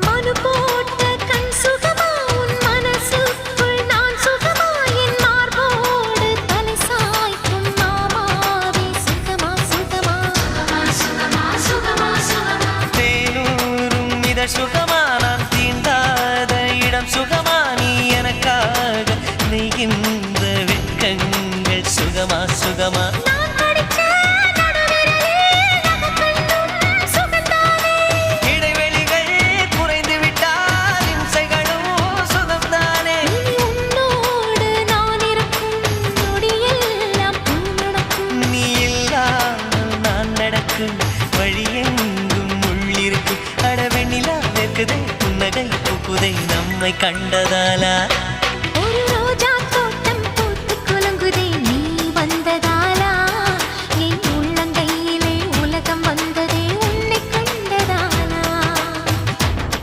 மனு போட்ட கண் சுகமா உன் மனசுக்குள் நான் சுகமா என் மார்போடு தலை சாய்க்கும் மாமாவே சுகமா சுகமா சுகமா சுகமா சுகமா தேனூரும் இதழ் சுகமா நான் தீண்டாத இடம் சுகமா நீ எனக்காக நெய்கின்ற வெட்கங்கள் சுகமா சுகமா நான் படிச்ச நடுவிரலே நகக்கண்ணும் சுகந்தானே இடைவெளிகள் குறைந்து விட்டால் இம்சைகளும் சுகம்தானே இனி உன்னோடு நான் இருக்கும் நொடியெல்லாம் பூ நடக்கும் நீ இல்லாமல் நான் நடக்கும் வழியெங்கும் உள்ளிருக்கு அடவெண்ணிலா வெக்குதே புன்னகை பூக்குதை நம்மை கண்டதாலா